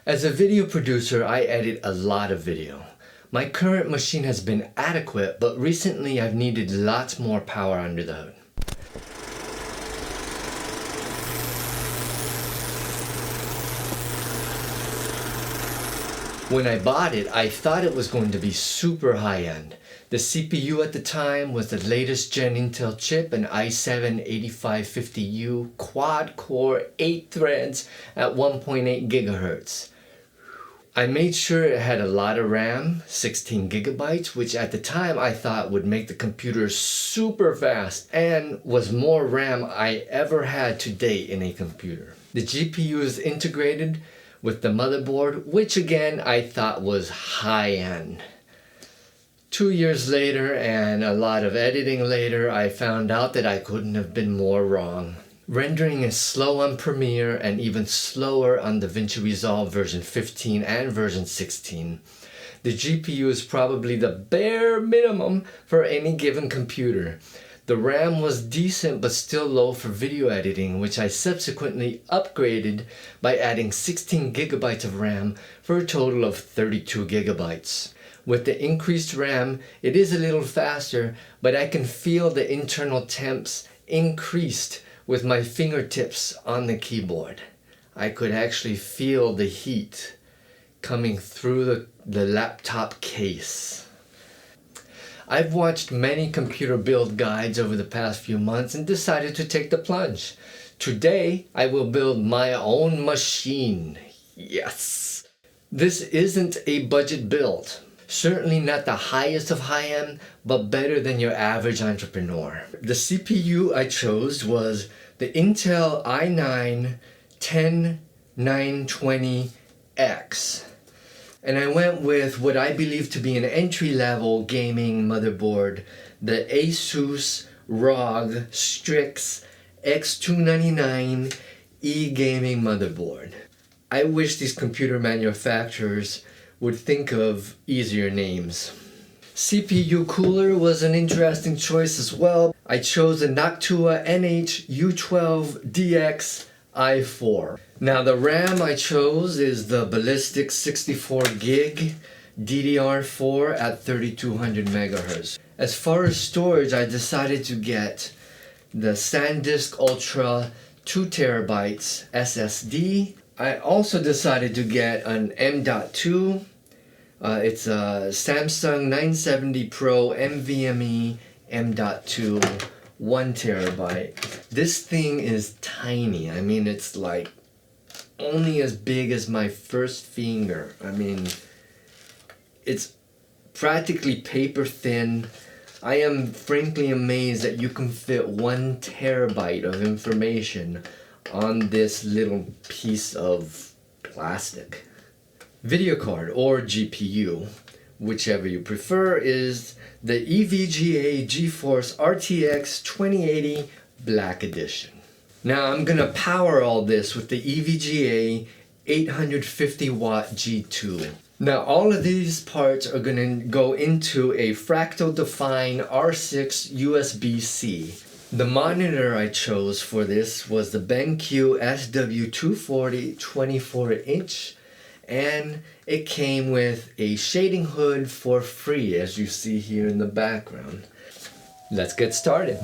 As a video producer, I edit a lot of video. My current machine has been adequate, but recently I've needed lots more power under the hood. When I bought it, I thought it was going to be super high-end. The CPU at the time was the latest gen Intel chip, an i7-8550U quad-core 8 threads at 1.8 gigahertz. I made sure it had a lot of RAM, 16 gigabytes, which at the time I thought would make the computer super fast and was more RAM I ever had to date in a computer. The GPU is integrated with the motherboard, which again I thought was high-end. 2 years later and a lot of editing later, I found out that I couldn't have been more wrong. Rendering is slow on Premiere and even slower on DaVinci Resolve version 15 and version 16. The GPU is probably the bare minimum for any given computer. The RAM was decent but still low for video editing, which I subsequently upgraded by adding 16 gigabytes of RAM for a total of 32 gigabytes. With the increased RAM, it is a little faster, but I can feel the internal temps increased with my fingertips on the keyboard. I could actually feel the heat coming through the laptop case. I've watched many computer build guides over the past few months and decided to take the plunge. Today, I will build my own machine. Yes! This isn't a budget build. Certainly not the highest of high-end, but better than your average entrepreneur. The CPU I chose was the Intel i9-10920X. And I went with what I believe to be an entry-level gaming motherboard, the Asus ROG Strix X299 e-gaming motherboard. I wish these computer manufacturers would think of easier names. CPU cooler was an interesting choice as well. I chose a Noctua NH-U12DX i4. Now the RAM I chose is the Ballistic 64 gig DDR4 at 3200 megahertz. As far as storage, I decided to get the SanDisk Ultra 2 terabytes SSD. I also decided to get an M.2. It's a Samsung 970 Pro NVMe M.2 1 terabyte. This thing is tiny. I mean, it's like only as big as my first finger. I mean, it's practically paper thin. I am frankly amazed that you can fit 1 terabyte of information on this little piece of plastic. Video card, or GPU, whichever you prefer, is the EVGA GeForce RTX 2080 Black Edition. Now I'm gonna power all this with the EVGA 850 watt G2. Now all of these parts are gonna go into a fractal define R6 USB-C. The monitor I chose for this was the BenQ SW240 24-inch, and it came with a shading hood for free, as you see here in the background. Let's get started.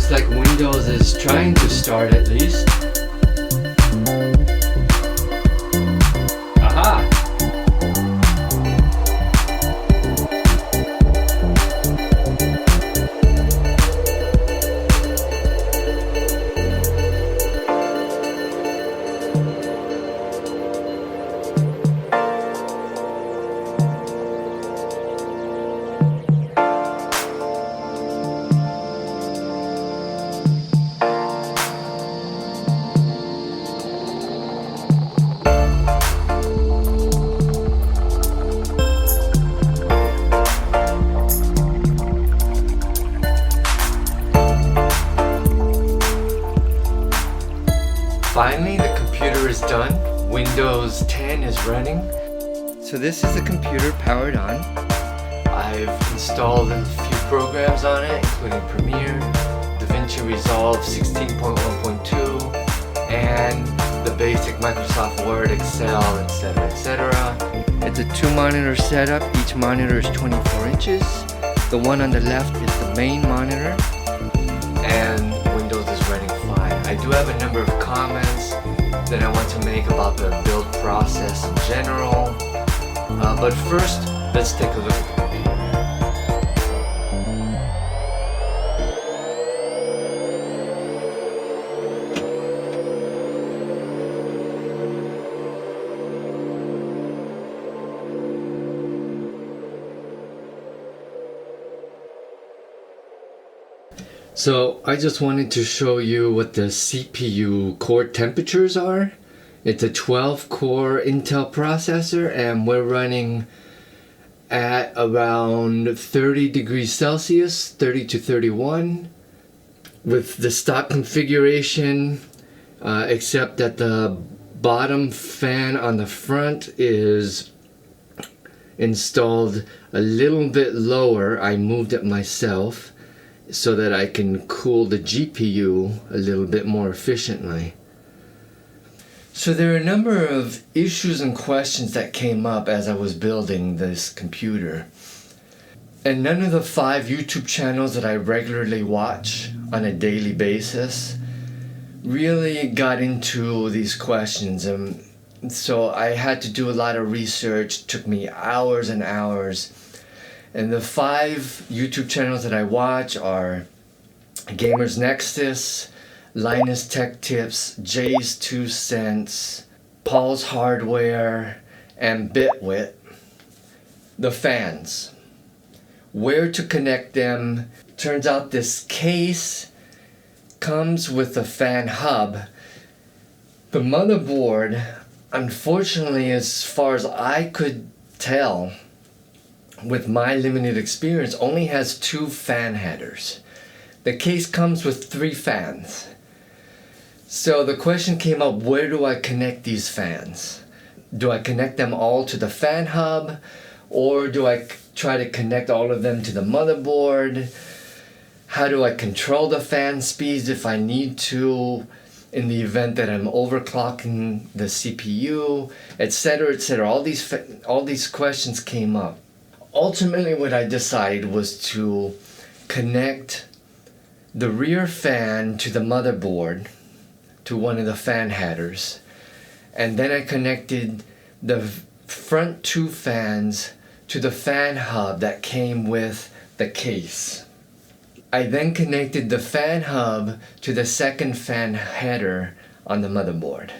Looks like Windows is trying to start at least. Aha! Finally, the computer is done. Windows 10 is running. So this is the computer powered on. I've installed a few programs on it, including Premiere, DaVinci Resolve 16.1.2, and the basic Microsoft Word, Excel, etc., etc. It's a 2-monitor setup. Each monitor is 24 inches. The one on the left is the main monitor, and Windows is running fine. I do have a number of comments that I want to make about the build process in general. But first, let's take a look at the computer. So I just wanted to show you what the CPU core temperatures are. It's a 12-core Intel processor, and we're running at around 30 degrees Celsius, 30 to 31, with the stock configuration, except that the bottom fan on the front is installed a little bit lower. I moved it myself so that I can cool the GPU a little bit more efficiently. So there are a number of issues and questions that came up as I was building this computer. And none of the 5 YouTube channels that I regularly watch on a daily basis really got into these questions. And so I had to do a lot of research. It took me hours and hours. And the 5 YouTube channels that I watch are Gamers Nexus, Linus Tech Tips, Jay's 2 Cents, Paul's Hardware, and Bitwit. The fans. Where to connect them. Turns out this case comes with a fan hub. The motherboard, unfortunately, as far as I could tell, with my limited experience, only has 2 fan headers. The case comes with 3 fans. So the question came up, where do I connect these fans? Do I connect them all to the fan hub, or do I try to connect all of them to the motherboard? How do I control the fan speeds if I need to, in the event that I'm overclocking the CPU, etc., etc. All these questions came up. Ultimately, what I decided was to connect the rear fan to the motherboard, to one of the fan headers, and then I connected the front 2 fans to the fan hub that came with the case. I then connected the fan hub to the second fan header on the motherboard.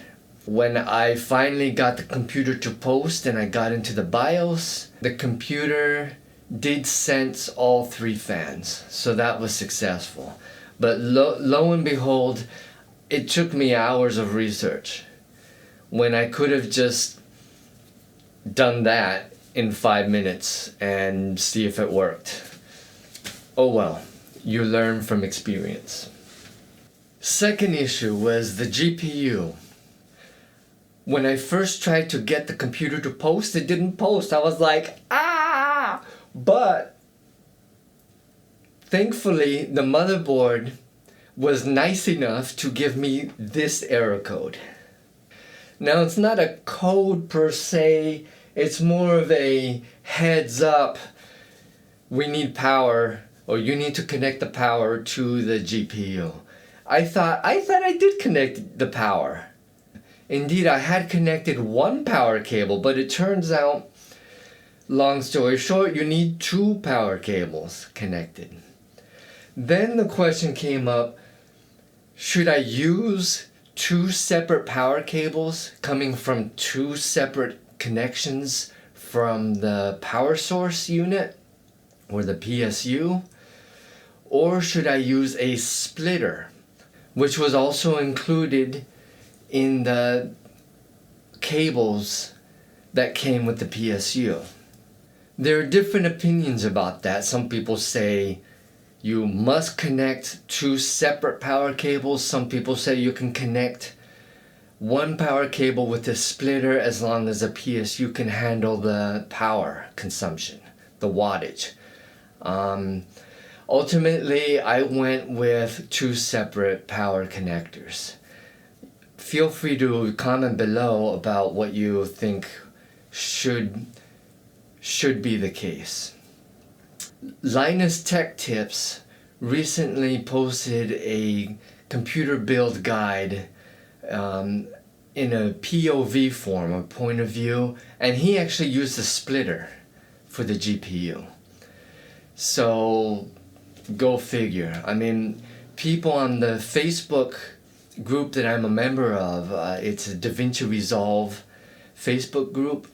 When I finally got the computer to post and I got into the BIOS, the computer did sense all 3 fans, so that was successful. But lo and behold, it took me hours of research when I could have just done that in 5 minutes and see if it worked. Oh well, you learn from experience. Second issue was the GPU. When I first tried to get the computer to post, it didn't post. I was like, ah! But thankfully, the motherboard was nice enough to give me this error code. Now, it's not a code per se. It's more of a heads up. We need power. or you need to connect the power to the GPU. I thought I did connect the power. Indeed, I had connected one power cable, but it turns out, long story short, you need two power cables connected. Then the question came up, should I use two separate power cables coming from two separate connections from the power source unit or the PSU? Or should I use a splitter, which was also included in the cables that came with the PSU? There are different opinions about that. Some people say you must connect two separate power cables. Some people say you can connect one power cable with a splitter as long as the PSU can handle the power consumption, the wattage. Ultimately, I went with two separate power connectors. Feel free to comment below about what you think should be the case. Linus Tech Tips recently posted a computer build guide in a POV form, or point of view, and he actually used a splitter for the GPU. So go figure. I mean, people on the Facebook group that I'm a member of, it's a DaVinci Resolve Facebook group,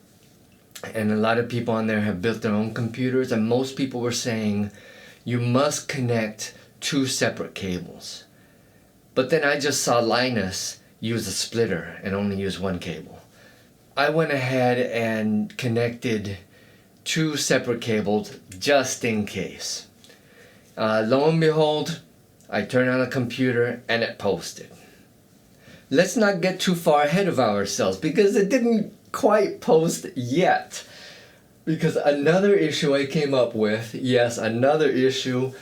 and a lot of people on there have built their own computers, and most people were saying you must connect two separate cables. But then I just saw Linus use a splitter and only use one cable. I went ahead and connected two separate cables just in case. Lo and behold, I turned on the computer and it posted. Let's not get too far ahead of ourselves because it didn't quite post yet. Because another issue I came up with, yes, another issue,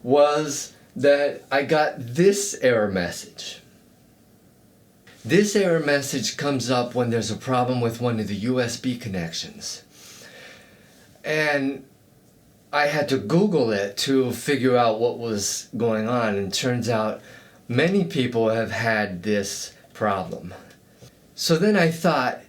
was that I got this error message. This error message comes up when there's a problem with one of the USB connections. And I had to Google it to figure out what was going on, and turns out many people have had this problem. So then I thought,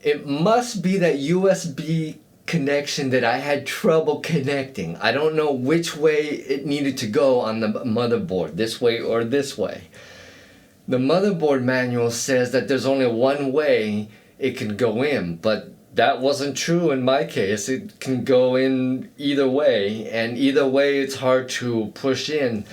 it must be that USB connection that I had trouble connecting. I don't know which way it needed to go on the motherboard, this way or this way. The motherboard manual says that there's only one way it can go in, but that wasn't true in my case. It can go in either way, and either way it's hard to push in.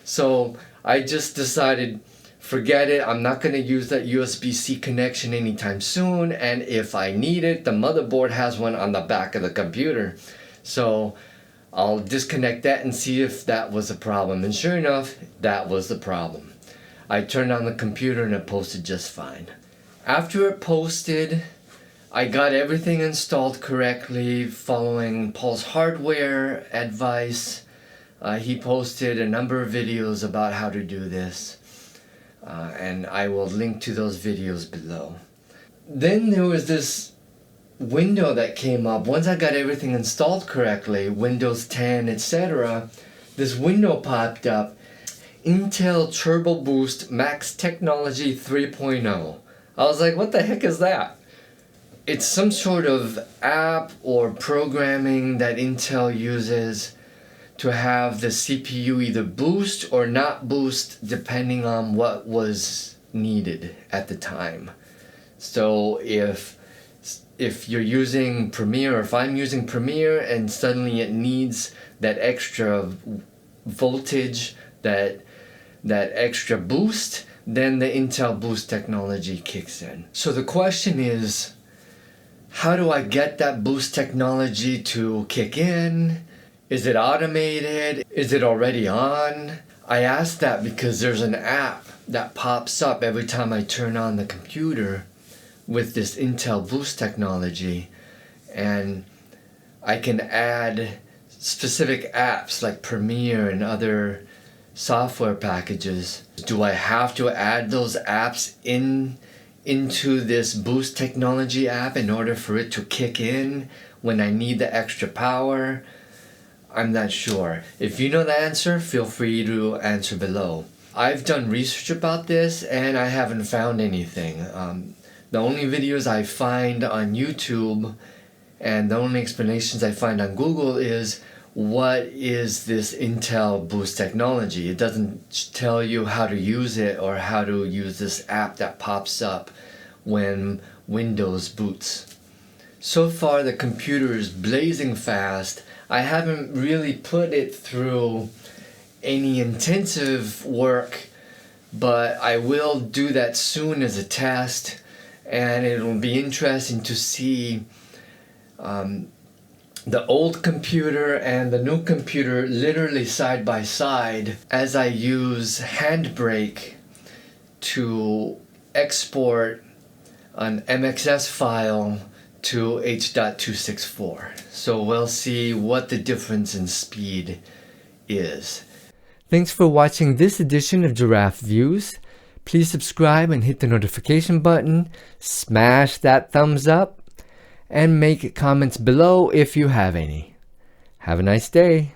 So I just decided, forget it, I'm not going to use that USB-C connection anytime soon, and if I need it, the motherboard has one on the back of the computer. So I'll disconnect that and see if that was a problem. And sure enough, that was the problem. I turned on the computer and it posted just fine. After it posted, I got everything installed correctly following Paul's hardware advice. He posted a number of videos about how to do this. And I will link to those videos below. Then there was this window that came up. Once I got everything installed correctly, Windows 10, etc., this window popped up, Intel Turbo Boost Max Technology 3.0. I was like, what the heck is that? It's some sort of app or programming that Intel uses to have the CPU either boost or not boost depending on what was needed at the time. So if you're using Premiere, or if I'm using Premiere and suddenly it needs that extra voltage, that extra boost, then the Intel Boost technology kicks in. So the question is, how do I get that boost technology to kick in? Is it automated? Is it already on? I asked that because there's an app that pops up every time I turn on the computer with this Intel Boost technology, and I can add specific apps like Premiere and other software packages. Do I have to add those apps into this Boost technology app in order for it to kick in when I need the extra power? I'm not sure. If you know the answer, feel free to answer below. I've done research about this and I haven't found anything. The only videos I find on YouTube and the only explanations I find on Google is what is this Intel Boost technology. It doesn't tell you how to use it or how to use this app that pops up when Windows boots. So far the computer is blazing fast. I haven't really put it through any intensive work, but I will do that soon as a test, and it'll be interesting to see the old computer and the new computer literally side by side as I use Handbrake to export an MXS file to H.264. So we'll see what the difference in speed is. Thanks for watching this edition of Giraffe Views. Please subscribe and hit the notification button, smash that thumbs up, and make comments below if you have any. Have a nice day.